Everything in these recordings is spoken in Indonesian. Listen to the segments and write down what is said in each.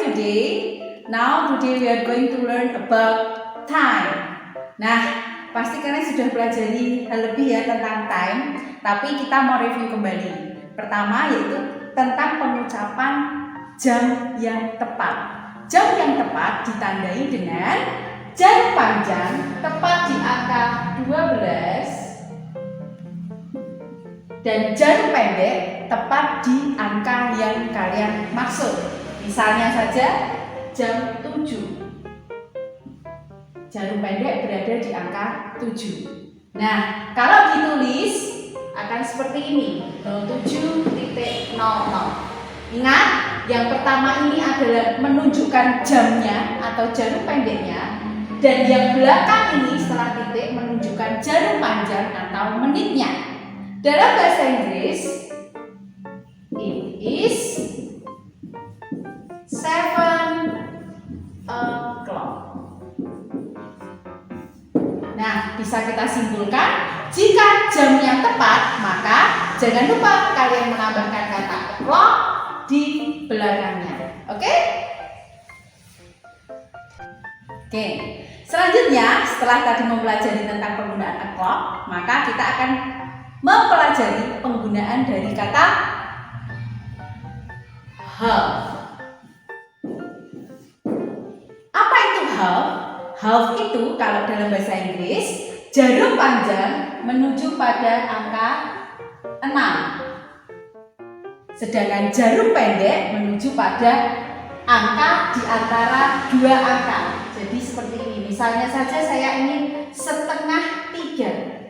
today? Now today we are going to learn about time. Nah, pasti kalian sudah pelajari hal lebih ya tentang time, tapi kita mau review kembali. Pertama yaitu tentang pengucapan jam yang tepat. Jam yang tepat ditandai dengan jarum panjang tepat di angka 12 dan jarum pendek tepat di angka yang kalian maksud. Misalnya saja jam 7. Jarum pendek berada di angka 7. Nah, kalau ditulis akan seperti ini, 07.00. Ingat, yang pertama ini adalah menunjukkan jamnya atau jarum pendeknya, dan yang belakang ini setelah titik menunjukkan jarum panjang atau menitnya. Dalam bahasa Inggris, it is 7 o'clock. Nah, bisa kita simpulkan, jika jamnya tepat, maka jangan lupa kalian menambahkan kata o'clock di belakangnya. Oke? Oke. Selanjutnya, setelah tadi mempelajari tentang penggunaan o'clock, maka kita akan mempelajari penggunaan dari kata half. Apa itu half? Half itu kalau dalam bahasa Inggris, jarum panjang menuju pada angka 6. Sedangkan jarum pendek menuju pada angka di antara 2 angka. Jadi seperti ini. Misalnya saja saya ingin 2/2.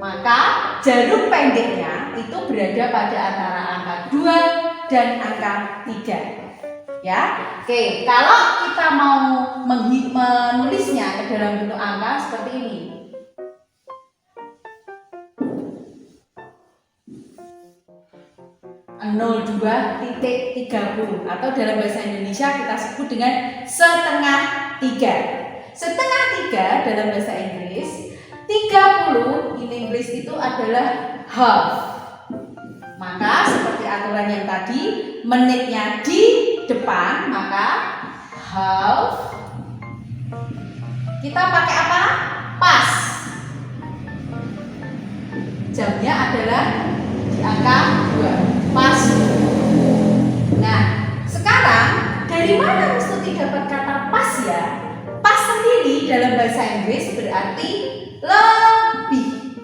Maka jarum pendeknya itu berada pada antara angka 2 dan angka 3. Ya, oke. Kalau kita mau menulisnya ke dalam bentuk angka seperti ini. Nol 2.30 atau dalam bahasa Indonesia kita sebut dengan 2/3. 2/3 dalam bahasa Inggris, 30 in English itu adalah half. Maka seperti aturan yang tadi, menitnya di depan, maka half. Kita pakai apa? Pas. Jamnya adalah di angka 2. Pas. Nah, sekarang dari mana Mustuti dapat kata pas ya? Pas sendiri dalam bahasa Inggris berarti lebih.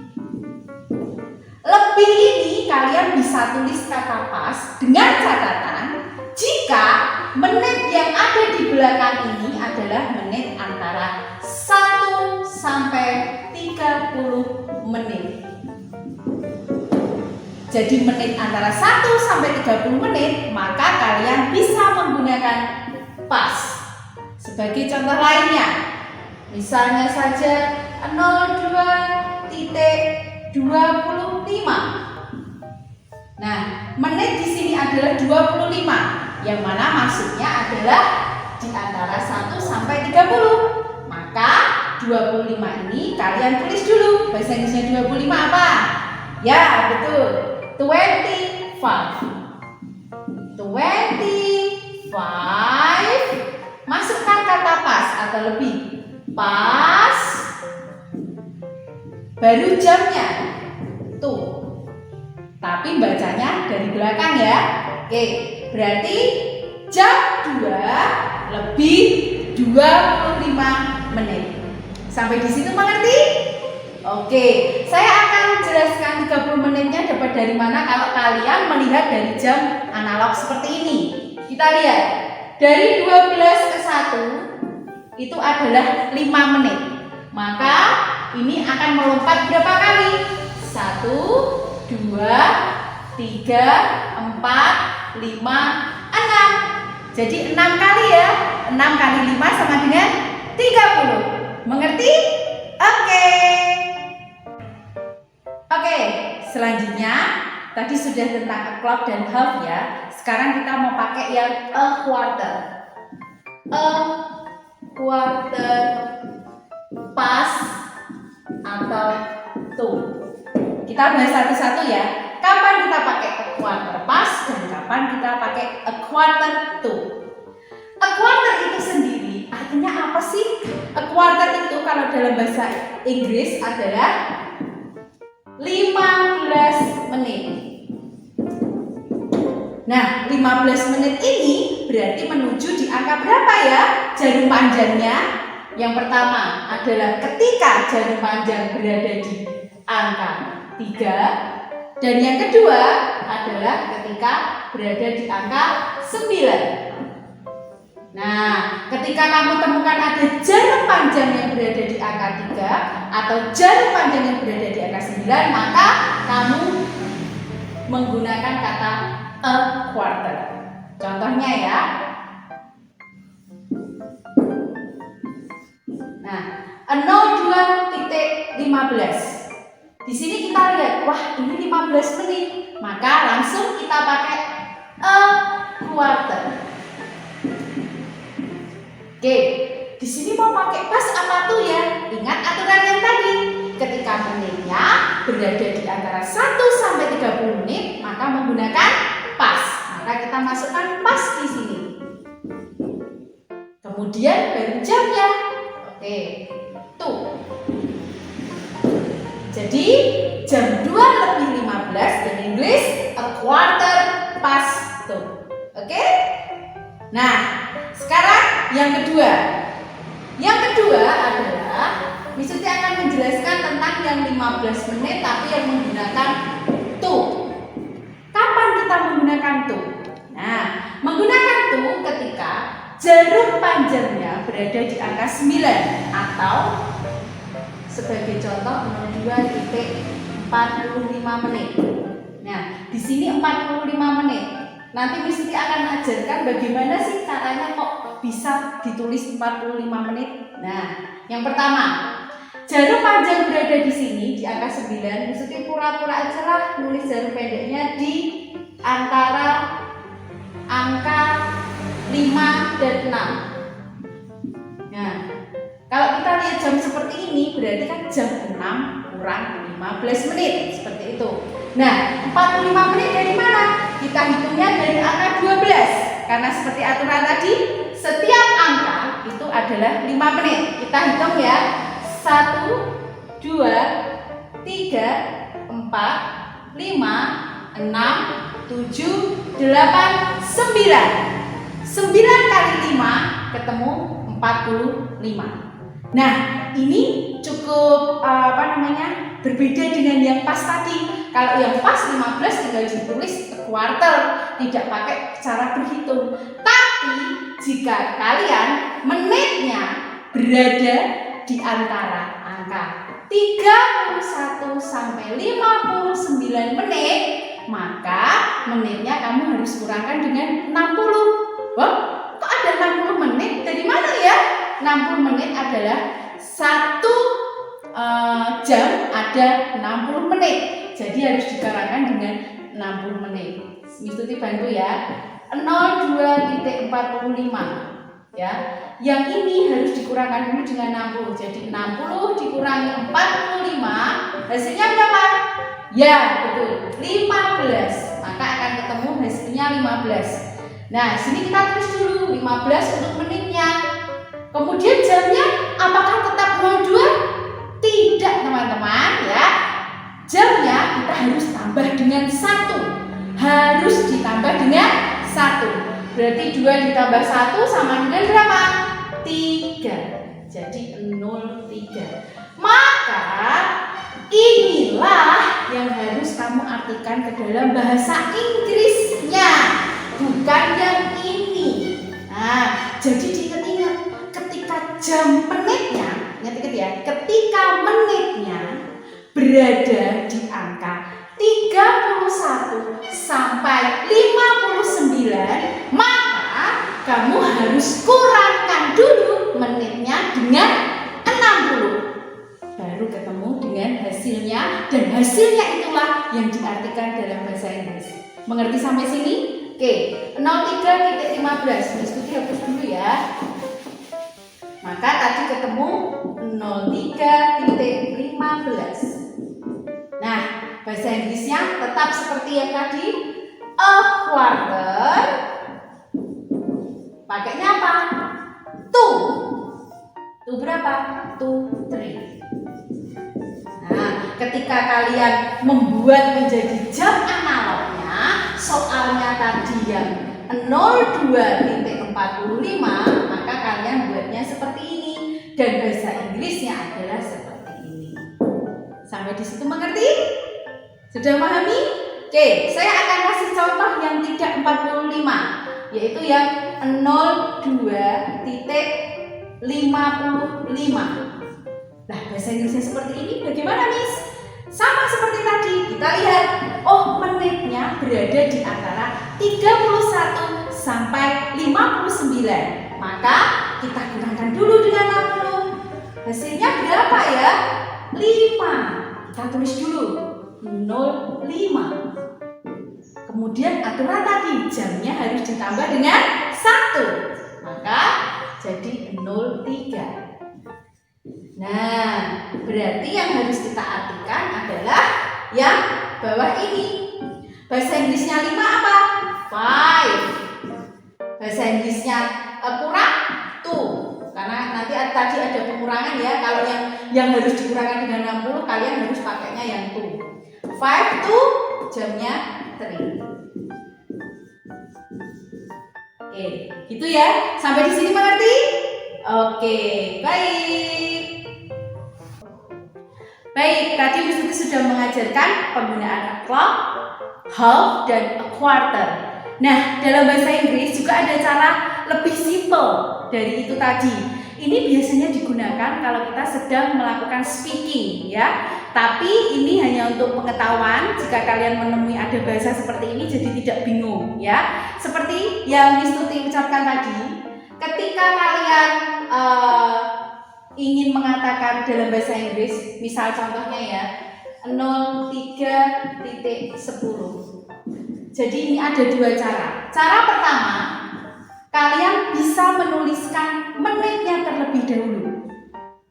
Lebih ini kalian bisa tulis kata pas dengan catatan jika menit yang ada di belakang ini adalah menit antara 1 sampai 30 menit. Jadi menit antara 1 sampai 30 menit, maka kalian bisa menggunakan pas. Sebagai contoh lainnya, misalnya saja 02.25. Nah, menit di sini adalah 25, yang mana maksudnya adalah di antara 1 sampai 30. Maka 25 ini kalian tulis dulu. Bahasa Inggrisnya 25 apa? Ya, betul. 25. Masukkan kata pas atau lebih. Pas. Baru jamnya. Tuh. Tapi bacanya dari belakang ya. Oke, berarti jam 2 lebih 25 menit. Sampai di situ mengerti? Oke, saya akan jelaskan 30 menitnya dapat dari mana kalau kalian melihat dari jam analog seperti ini. Kita lihat, dari 12 ke 1 itu adalah 5 menit. Maka ini akan melompat berapa kali? 1, 2, 3, 4, 5, 6. Jadi 6 kali ya. 6 kali 5 sama dengan 30. Mengerti? Oke, selanjutnya tadi sudah tentang o'clock dan half ya. Sekarang kita mau pakai yang a quarter. A quarter, pas atau two. Kita bahas satu-satu ya. Kapan kita pakai a quarter pas dan kapan kita pakai pakai a quarter to. A quarter itu sendiri artinya apa sih? A quarter itu kalau dalam bahasa Inggris adalah 15 menit. Nah, 15 menit ini berarti menuju di angka berapa ya jarum panjangnya? Yang pertama adalah ketika jarum panjang berada di angka 3, dan yang kedua adalah ketika berada di angka 9. Nah, ketika kamu temukan ada jarum panjang yang berada di angka 3 atau jarum panjang yang berada di angka 9, maka kamu menggunakan kata a quarter. Contohnya ya. Nah, 02.15. Di sini kita lihat, wah ini 15 menit. Maka langsung kita pakai a quarter. Oke, di sini mau pakai pas apa tuh ya? Ingat aturan yang tadi. Ketika menitnya berada di antara 1 sampai 30 menit, maka menggunakan pas. Maka kita masukkan pas di sini. Kemudian baru jamnya. Oke, tuh. Jadi jam 2:15 in English, a quarter past 2. Oke? Nah, sekarang yang kedua. Yang kedua adalah Miss Tuti akan menjelaskan tentang yang 15 menit tapi yang menggunakan to. Kapan kita menggunakan to? Nah, menggunakan to ketika jarum panjangnya berada di angka 9 atau sebagai contoh 02.45 menit. Nah, di sini 45 menit. Nanti Miss Tuti akan ajarkan bagaimana sih caranya kok bisa ditulis 45 menit. Nah, yang pertama, jarum panjang berada di sini di angka 9. Miss Tuti pura-pura aja lah nulis jarum pendeknya di antara angka 5 dan 6. Nah, kalau kita lihat jam seperti ini berarti kan jam 6 kurang 15 menit seperti itu. Nah, 45 menit dari mana? Kita hitungnya dari angka 12. Karena seperti aturan tadi, setiap angka itu adalah 5 menit. Kita hitung ya. 1, 2, 3, 4, 5, 6, 7, 8, 9. 9 kali 5 ketemu 45. Nah, ini cukup berbeda dengan yang pas tadi. Kalau yang pas 15 tinggal ditulis quarter, tidak pakai cara berhitung. Tapi jika kalian menitnya berada di antara angka 31 sampai 59 menit, maka menitnya kamu harus kurangkan dengan 60. Wah, kok ada 60 menit? Dari mana ya? 60 menit adalah 1 jam ada 60 menit. Jadi harus dikurangkan dengan 60 menit. Miss Tuti bantu ya. 02.45 ya. Yang ini harus dikurangkan dulu dengan 60. Jadi 60 dikurangi 45, hasilnya berapa? Ya, betul. 15. Maka akan ketemu hasilnya 15. Nah, sini kita tulis dulu 15 untuk menitnya. Kemudian jamnya apakah tetap 02? Tidak, teman-teman ya. Jamnya kita harus tambah dengan 1. Harus ditambah dengan 1. Berarti 2 ditambah 1 sama dengan berapa? 3. Jadi 03. Maka inilah yang harus kamu artikan ke dalam bahasa Inggrisnya, bukan yang ini. Nah, jadi diingat-ingat ketika jam menitnya, ingat-ingat ya, ketika menitnya berada di angka 31 sampai 59, maka kamu harus kurangkan dulu menitnya dengan 60. Baru ketemu dengan hasilnya, dan hasilnya itulah yang diartikan dalam bahasa Inggris. Mengerti sampai sini? Oke, 03.15. Miss Tuti hapus dulu ya. Maka tadi ketemu 03.15. Nah, bahasa Inggrisnya tetap seperti yang tadi, a quarter Pakainya apa? Two. Two berapa? 2, 3. Nah, ketika kalian membuat menjadi jam analognya, soalnya tadi yang 02.45, maka kalian buatnya seperti ini. Dan bahasa Inggrisnya adalah seperti ini. Sampai di situ mengerti? Sudah memahami? Oke, saya akan kasih contoh yang tidak 45, yaitu yang 02.55. Nah, bahasa Inggrisnya seperti ini bagaimana, Miss? Sama seperti tadi, kita lihat, oh menitnya berada di antara 31 sampai 59. Maka kita kurangkan dulu dengan 60. Hasilnya berapa ya? 5. Kita tulis dulu 05. Kemudian aturan tadi, jamnya harus ditambah dengan 1. Maka jadi 03. Nah, berarti yang harus kita artikan adalah yang bawah ini. Bahasa Inggrisnya 5 apa? 5. Bahasa Inggrisnya kurang 2. Karena nanti tadi ada pengurangan ya. Kalau yang harus dikurangkan dengan 60, kalian harus pakainya yang 2. 5 to jamnya 3. Oke, gitu ya. Sampai di sini mengerti? Oke, baik. Baik, tadi Miss Tuti sudah mengajarkan penggunaan o'clock, half, dan a quarter. Nah, dalam bahasa Inggris juga ada cara lebih simple dari itu tadi. Ini biasanya digunakan kalau kita sedang melakukan speaking ya. Tapi ini hanya untuk pengetahuan, jika kalian menemui ada bahasa seperti ini jadi tidak bingung ya. Seperti yang Miss Tuti ucapkan tadi, ketika kalian ingin mengatakan dalam bahasa Inggris, misal contohnya ya 03.10. Jadi ini ada dua cara. Cara pertama, kalian bisa menuliskan menitnya terlebih dahulu,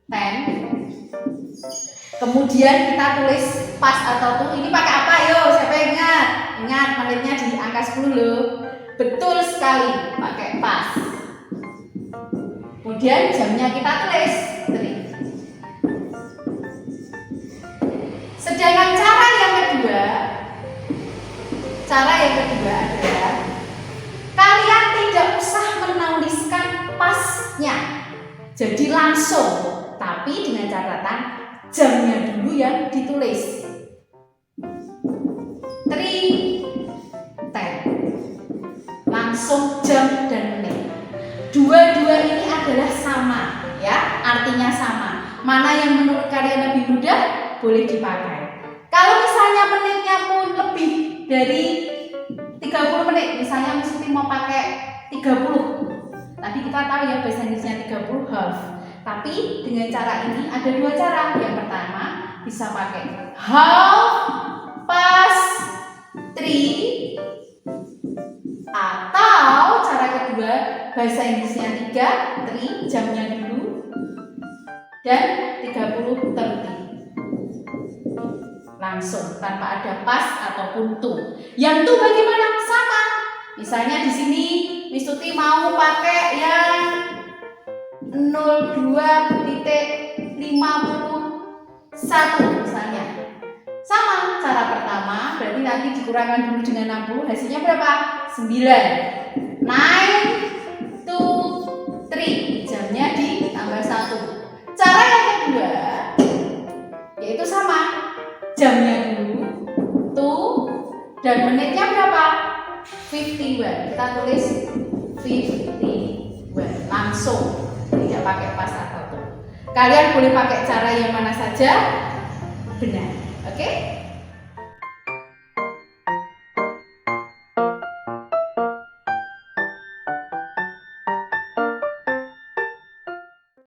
10. Kemudian kita tulis pas atau tuh. Ini pakai apa? Yo, siapa yang ingat? Ingat menitnya di angka 10 loh. Betul sekali, pakai pas. Kemudian jamnya kita tulis 3. Sedangkan cara yang kedua adalah kalian tidak usah menuliskan pasnya, jadi langsung, tapi dengan catatan jamnya dulu yang ditulis. 3, 10. Langsung jam dan menit. Dua-dua ini adalah sama ya, artinya sama. Mana yang menurut kalian lebih mudah, boleh dipakai. Kalau misalnya menitnya pun lebih dari 30 menit, misalnya Miss Tuti mau pakai 30. Tadi kita tahu ya bahasa Inggrisnya 30 half. Tapi dengan cara ini ada dua cara. Yang pertama bisa pakai half pas 3, atau cara kedua bahasa Inggrisnya 3, jamnya dulu, dan 30 30. Langsung tanpa ada pas ataupun to. Yang to bagaimana? Sama. Misalnya di sini Miss Tuti mau pakai yang 02.51 misalnya. Sama cara pertama, berarti nanti dikurangkan dulu dengan 60, hasilnya berapa? 9. 9 to 3, jamnya ditambah 1. Cara yang kedua yaitu sama, jamnya dulu, to, dan menitnya berapa? 51. Kita tulis 51, langsung, tidak pakai pas atau to. Kalian boleh pakai cara yang mana saja, benar. Oke?